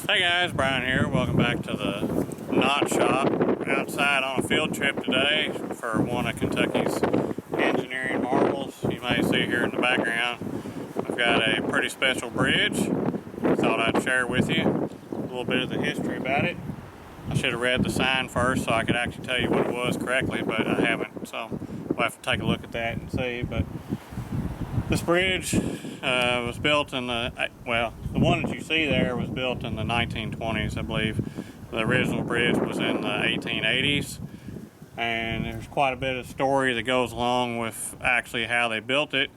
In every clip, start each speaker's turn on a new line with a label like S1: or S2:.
S1: Hey guys, Brian here. Welcome back to the knot shop. We're outside on a field trip today for one of Kentucky's engineering marvels. You may see here in the background, we've got a pretty special bridge. I thought I'd share with you a little bit of the history about it. I should have read the sign first so I could actually tell you what it was correctly, but I haven't, so we'll have to take a look at that and see. But this bridge was built in the one that you see there was built in the 1920s, I believe. The original bridge was in the 1880s, and there's quite a bit of story that goes along with actually how they built it.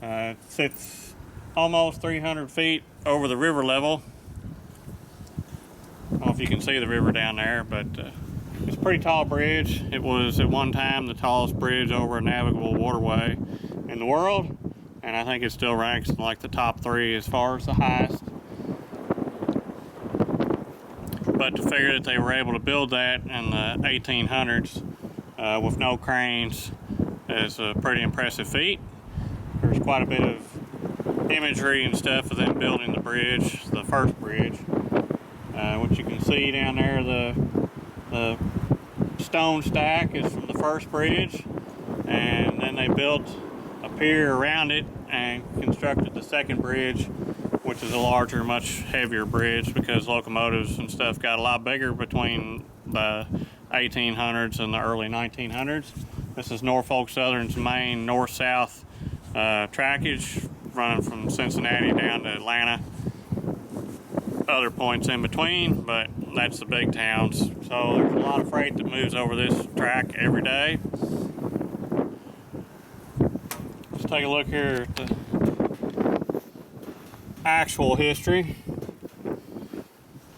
S1: It sits almost 300 feet over the river level. I don't know if you can see the river down there, but it's a pretty tall bridge. It was at one time the tallest bridge over a navigable waterway in the world, and I think it still ranks in like the top 3 as far as the highest. But to figure that they were able to build that in the 1800s with no cranes is a pretty impressive feat. There's quite a bit of imagery and stuff of them building the bridge, the first bridge. What you can see down there, the stone stack is from the first bridge, and then they built a pier around it and constructed the second bridge, which is a larger, much heavier bridge because locomotives and stuff got a lot bigger between the 1800s and the early 1900s. This is Norfolk Southern's main north-south trackage running from Cincinnati down to Atlanta. Other points in between, but that's the big towns. So there's a lot of freight that moves over this track every day. Let's take a look here at the actual history.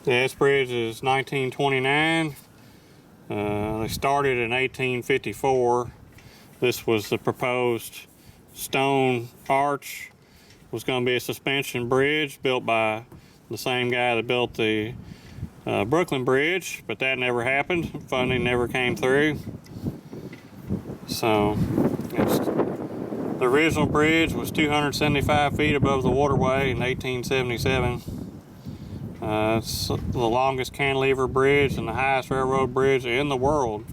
S1: This bridge is 1929. They started in 1854. This was the proposed stone arch. It was going to be a suspension bridge built by the same guy that built the Brooklyn Bridge, but that never happened. Funding never came through. So the original bridge was 275 feet above the waterway in 1877. It's the longest cantilever bridge and the highest railroad bridge in the world.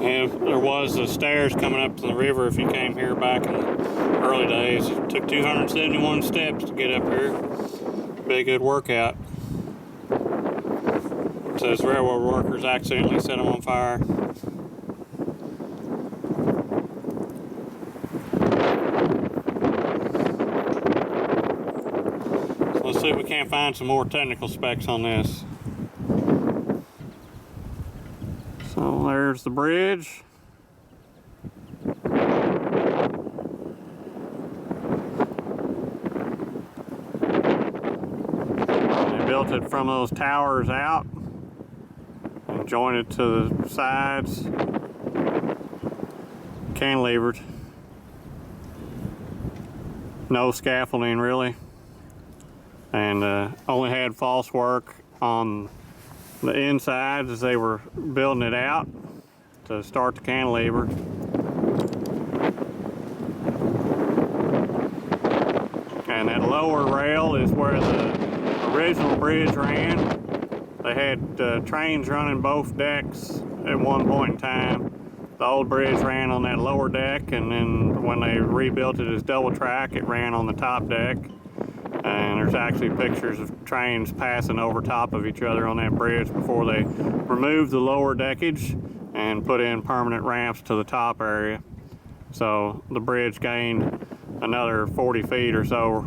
S1: And there was the stairs coming up to the river if you came here back in the early days. It took 271 steps to get up here. Be a good workout. It says railroad workers accidentally set them on fire. So let's see if we can't find some more technical specs on this. So there's the bridge. They built it from those towers out and joined it to the sides, cantilevered. No scaffolding really, and only had false work on the inside as they were building it out to start the cantilever. And that lower rail is where the original bridge ran. They had trains running both decks at one point in time. The old bridge ran on that lower deck, and then when they rebuilt it as double track, it ran on the top deck. And there's actually pictures of trains passing over top of each other on that bridge before they removed the lower deckage and put in permanent ramps to the top area. So the bridge gained another 40 feet or so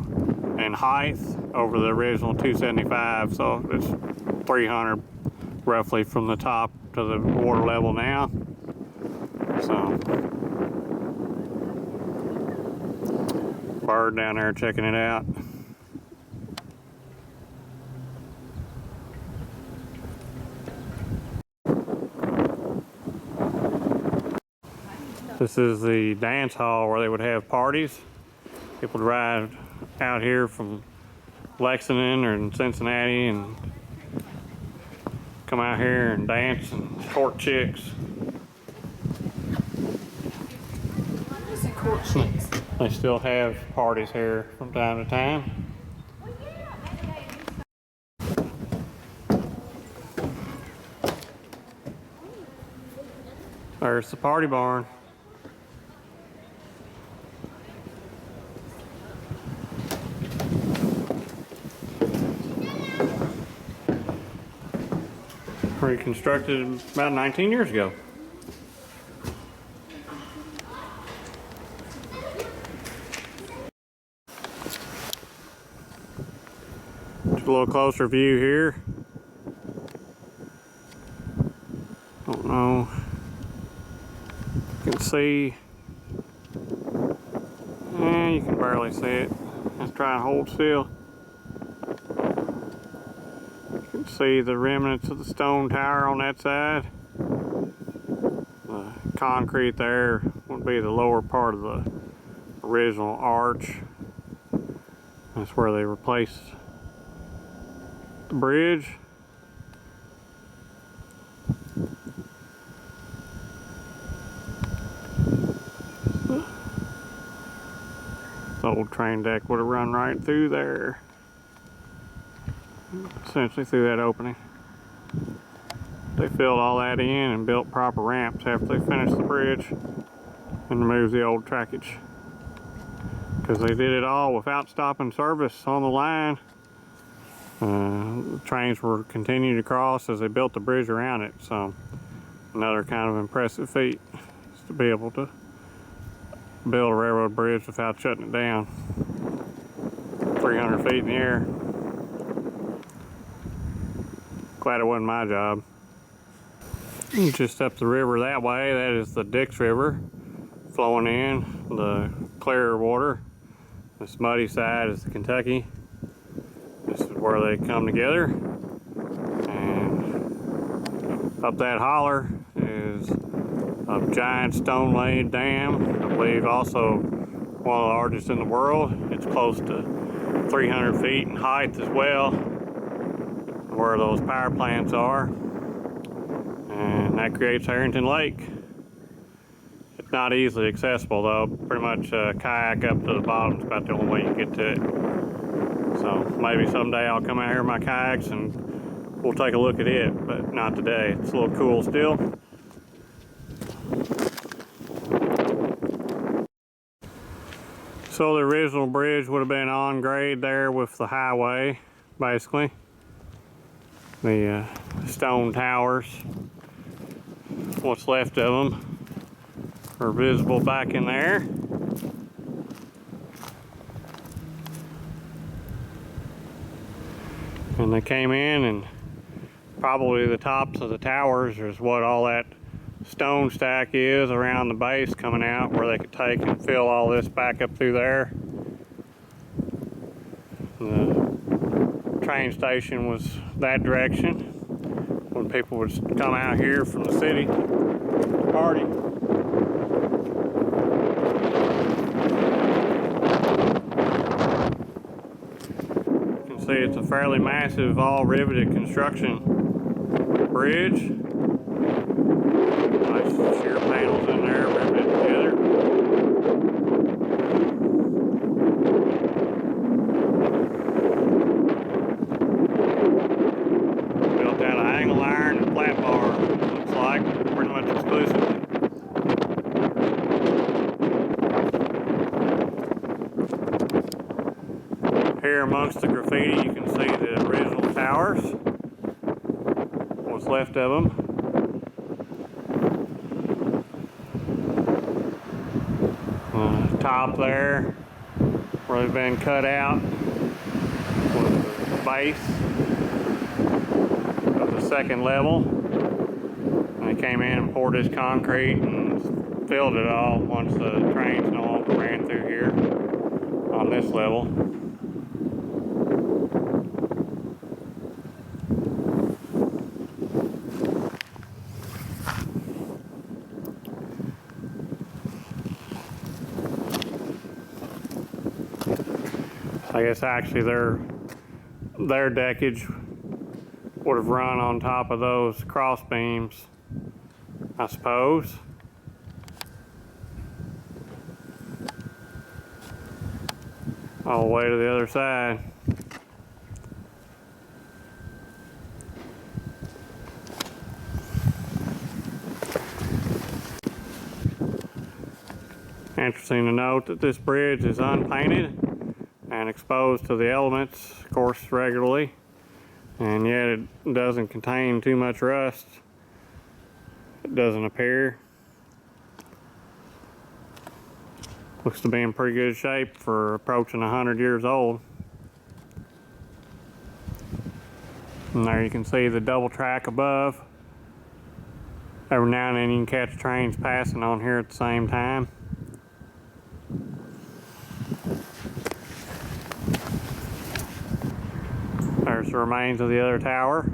S1: in height over the original 275, so it's 300 roughly from the top to the water level now. So bird down there checking it out. This is the dance hall where they would have parties. People would ride out here from Lexington or Cincinnati and come out here and dance and court chicks.
S2: courtships.
S1: They still have parties here from time to time. There's the party barn. Reconstructed about 19 years ago. Just a little closer view here. Don't know. You can see. You can barely see it. Let's try and hold still. You can see the remnants of the stone tower on that side. The concrete there would be the lower part of the original arch. That's where they replaced the bridge. The old train deck would have run right through there. Essentially through that opening. They filled all that in and built proper ramps after they finished the bridge and removed the old trackage. Because they did it all without stopping service on the line. The trains were continuing to cross as they built the bridge around it. So another kind of impressive feat is to be able to build a railroad bridge without shutting it down. 300 feet in the air. Glad it wasn't my job. Just up the river that way, that is the Dix River flowing in, the clear water. This muddy side is the Kentucky. This is where they come together. And up that holler is a giant stone-laid dam. I believe also one of the largest in the world. It's close to 300 feet in height as well, where those power plants are. And that creates Harrington Lake. It's not easily accessible though. Pretty much kayak up to the bottom is about the only way you get to it. So maybe someday I'll come out here with my kayaks and we'll take a look at it, but not today. It's a little cool still. So the original bridge would have been on grade there with the highway, basically. The stone towers, what's left of them, are visible back in there. And they came in, and probably the tops of the towers is what all that stone stack is around the base coming out, where they could take and fill all this back up through there. The train station was that direction when people would come out here from the city party. You can see it's a fairly massive, all riveted construction bridge. Nice shear panels in there riveted together. Built out of angle iron and flat bar, looks like, pretty much exclusively. Here amongst the graffiti you can see the original towers, what's left of them. Top there, where they've been cut out, was the base of the second level. And they came in and poured this concrete and filled it all once the trains no longer ran through here on this level. I guess actually their deckage would have run on top of those cross beams, I suppose. all the way to the other side. Interesting to note that this bridge is unpainted and exposed to the elements, of course, regularly, and yet it doesn't contain too much rust. It doesn't appear. Looks to be in pretty good shape for approaching 100 years old. And there you can see the double track above. Every now and then you can catch trains passing on here at the same time. There's the remains of the other tower.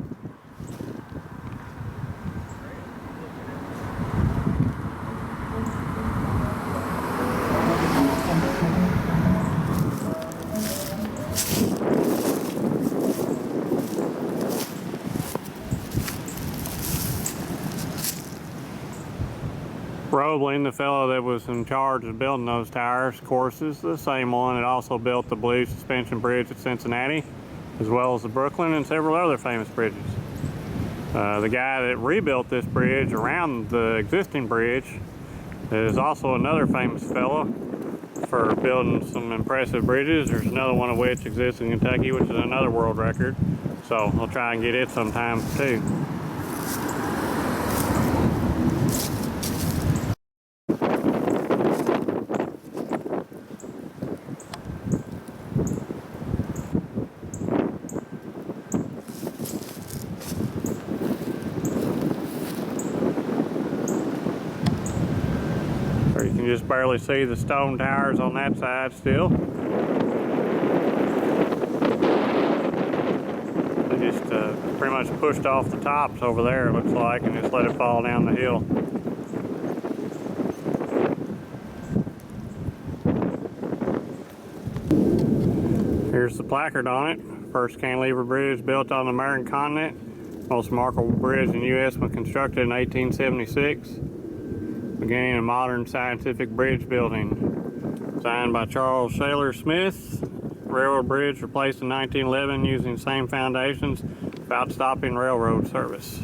S1: Roebling, the fellow that was in charge of building those towers, of course, is the same one that also built the Blue Suspension Bridge at Cincinnati, as well as the Brooklyn and several other famous bridges. The guy that rebuilt this bridge around the existing bridge is also another famous fellow for building some impressive bridges. There's another one of which exists in Kentucky, which is another world record. So we'll try and get it sometime too. You can just barely see the stone towers on that side still. They just pretty much pushed off the tops over there, it looks like, and just let it fall down the hill. Here's the placard on it. First cantilever bridge built on the American continent. Most remarkable bridge in the U.S. was constructed in 1876. Beginning of modern scientific bridge building. Designed by Charles Shaler Smith. Railroad bridge replaced in 1911 using the same foundations without stopping railroad service.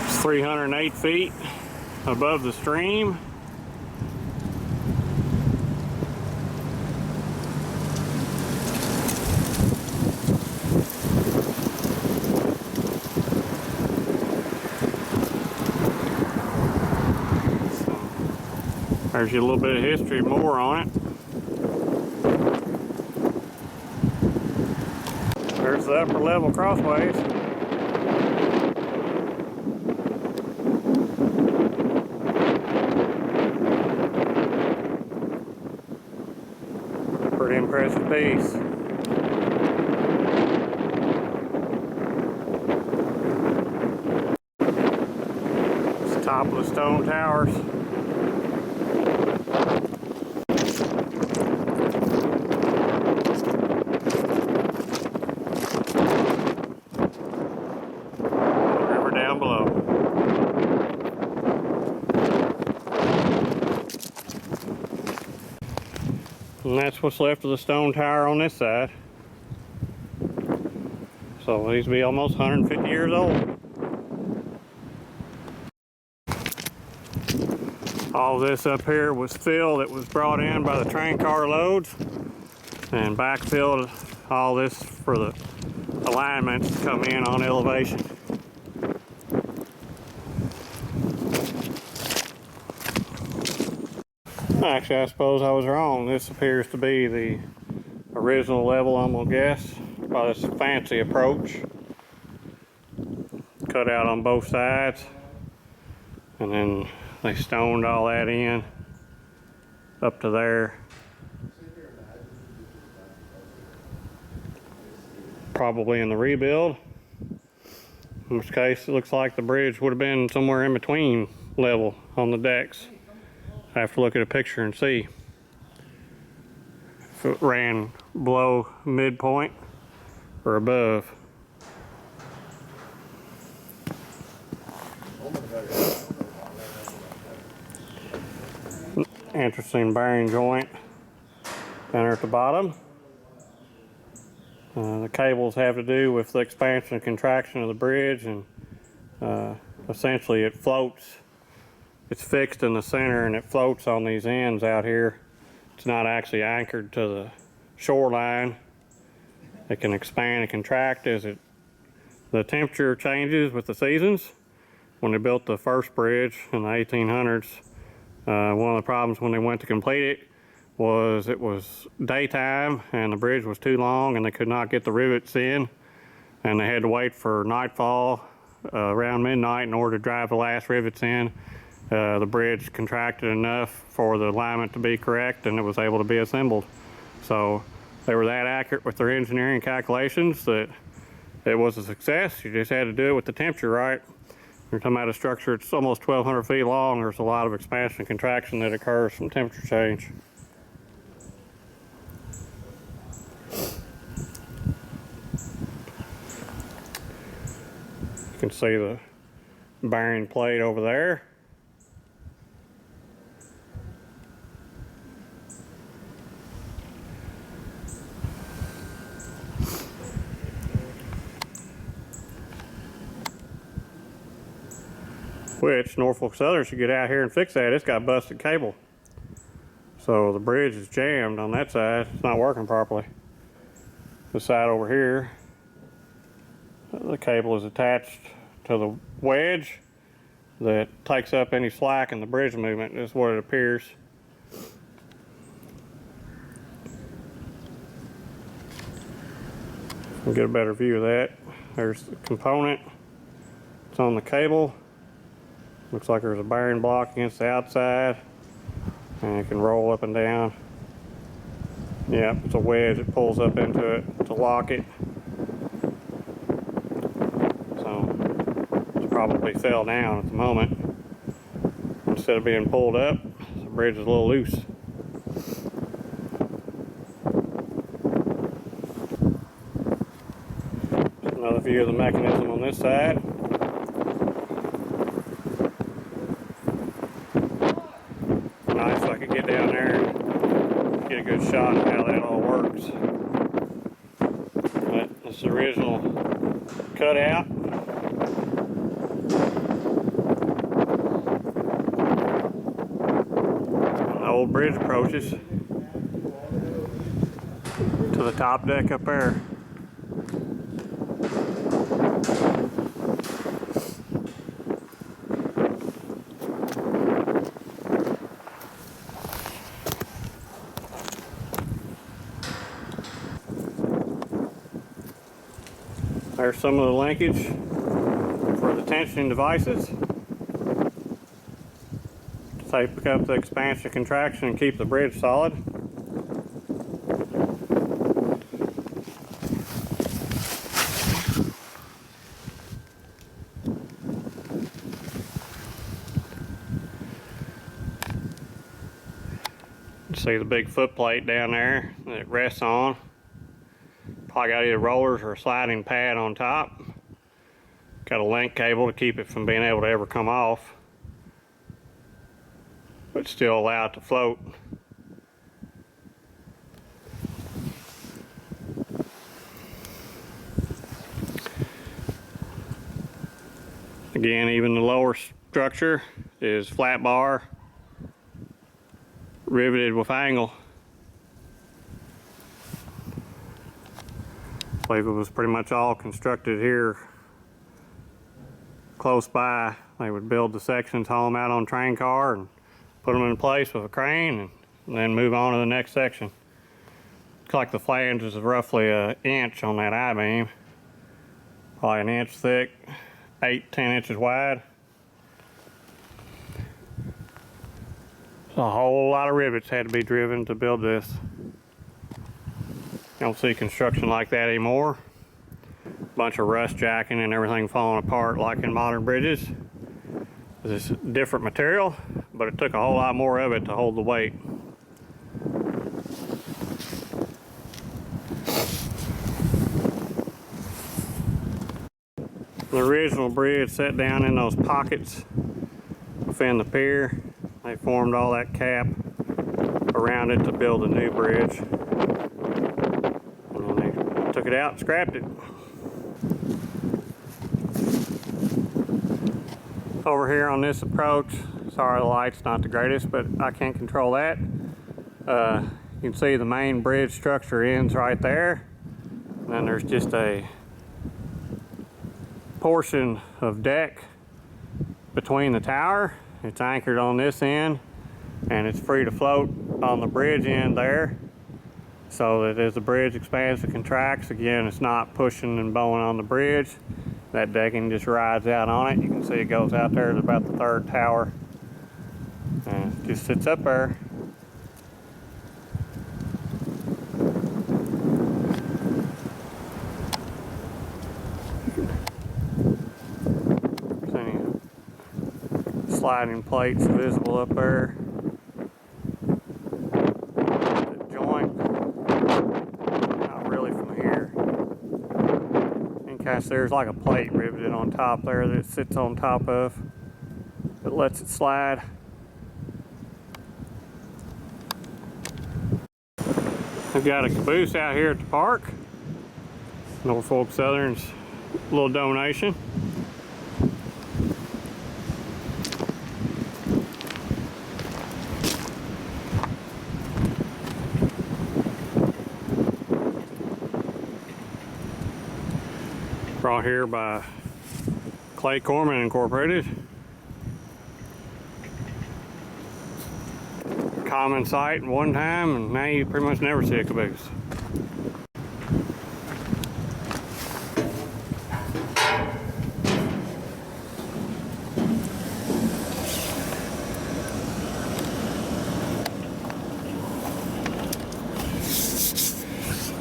S1: It's 308 feet above the stream. There's a little bit of history more on it. There's the upper level crossways. Pretty impressive piece. It's the top of the stone towers. Down below. And that's what's left of the stone tower on this side. So these will be almost 150 years old. All this up here was fill that was brought in by the train car loads and backfilled all this for the alignments to come in on elevation. Actually, I suppose I was wrong. This appears to be the original level, I'm gonna guess, by this fancy approach. Cut out on both sides, and then they stoned all that in up to there. Probably in the rebuild, in which case it looks like the bridge would have been somewhere in between level on the decks. I have to look at a picture and see if it ran below midpoint or above. interesting bearing joint down there at the bottom. The cables have to do with the expansion and contraction of the bridge, and essentially it floats. It's fixed in the center and it floats on these ends out here. It's not actually anchored to the shoreline. It can expand and contract as the temperature changes with the seasons. When they built the first bridge in the 1800s, one of the problems when they went to complete it was daytime and the bridge was too long and they could not get the rivets in, and they had to wait for nightfall around midnight in order to drive the last rivets in. The bridge contracted enough for the alignment to be correct and it was able to be assembled. So they were that accurate with their engineering calculations that it was a success. You just had to do it with the temperature right. You're talking about a structure that's almost 1,200 feet long. There's a lot of expansion and contraction that occurs from temperature change. You can see the bearing plate over there. Which Norfolk Southern should get out here and fix that. It's got busted cable. So the bridge is jammed on that side. It's not working properly. The side over here, the cable is attached to the wedge that takes up any slack in the bridge movement, is what it appears. We'll get a better view of that. There's the component. It's on the cable. Looks like there's a bearing block against the outside, and it can roll up and down. Yeah, it's a wedge that pulls up into it to lock it. So it's probably fell down at the moment. Instead of being pulled up, the bridge is a little loose. Another view of the mechanism on this side. Nice if I could get down there and get a good shot of how that all works. But this is the original cutout. The old bridge approaches to the top deck up there. There's some of the linkage for the tensioning devices to pick up the expansion, contraction, and keep the bridge solid. You see the big foot plate down there that it rests on. Probably got either rollers or a sliding pad on top. Got a link cable to keep it from being able to ever come off, but still allow it to float. Again, even the lower structure is flat bar, riveted with angle. I believe it was pretty much all constructed here close by. They would build the sections, haul them out on a train car and put them in place with a crane and then move on to the next section. Looks like the flanges is roughly an inch on that I-beam. Probably an inch thick, 8-10 inches wide. So a whole lot of rivets had to be driven to build this. You don't see construction like that anymore. Bunch of rust jacking and everything falling apart like in modern bridges. This is different material, but it took a whole lot more of it to hold the weight. The original bridge set down in those pockets within the pier. They formed all that cap around it to build a new bridge. And then they took it out and scrapped it. Over here on this approach, sorry the light's not the greatest, but I can't control that. You can see the main bridge structure ends right there. And then there's just a portion of deck between the tower. It's anchored on this end, and it's free to float on the bridge end there. So that as the bridge expands and contracts, again, it's not pushing and bowing on the bridge. That decking just rides out on it. You can see it goes out there to about the third tower. And it just sits up there. There's any sliding plates visible up there. The joint, not really from here. In case there's like a plate riveted on top there that it sits on top of. It lets it slide. I've got a caboose out here at the park. Norfolk Southern's little donation. Brought here by Clay Corman Incorporated. Common sight one time, and now you pretty much never see a caboose.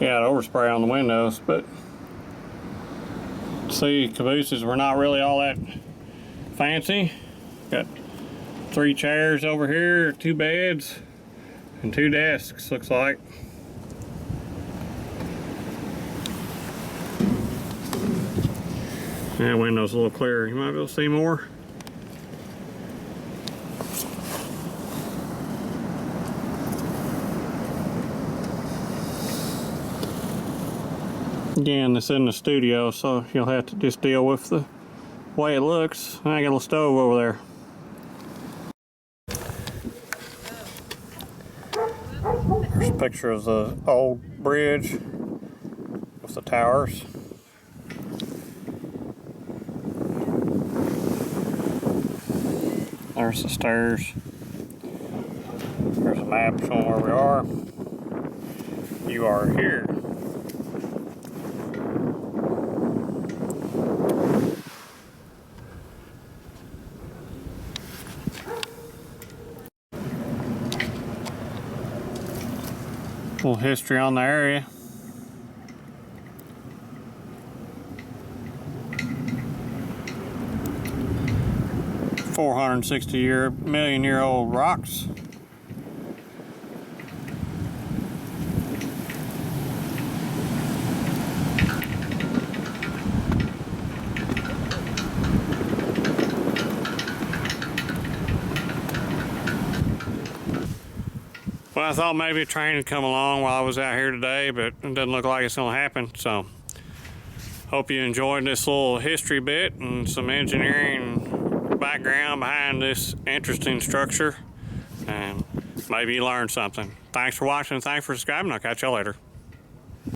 S1: Yeah, it overspray on the windows, but see, cabooses were not really all that fancy. Got 3 chairs over here, 2 beds, and 2 desks, looks like. That window's a little clearer. You might be able to see more. Again, this isn't a studio, so you'll have to just deal with the way it looks. I got a little stove over there. Here's a picture of the old bridge with the towers. There's the stairs. There's a map showing where we are. You are here. A little history on the area. $460-million-year-old rocks. Well, I thought maybe a train would come along while I was out here today, but it doesn't look like it's going to happen. So, hope you enjoyed this little history bit and some engineering background behind this interesting structure. And maybe you learned something. Thanks for watching and thanks for subscribing. I'll catch y'all later.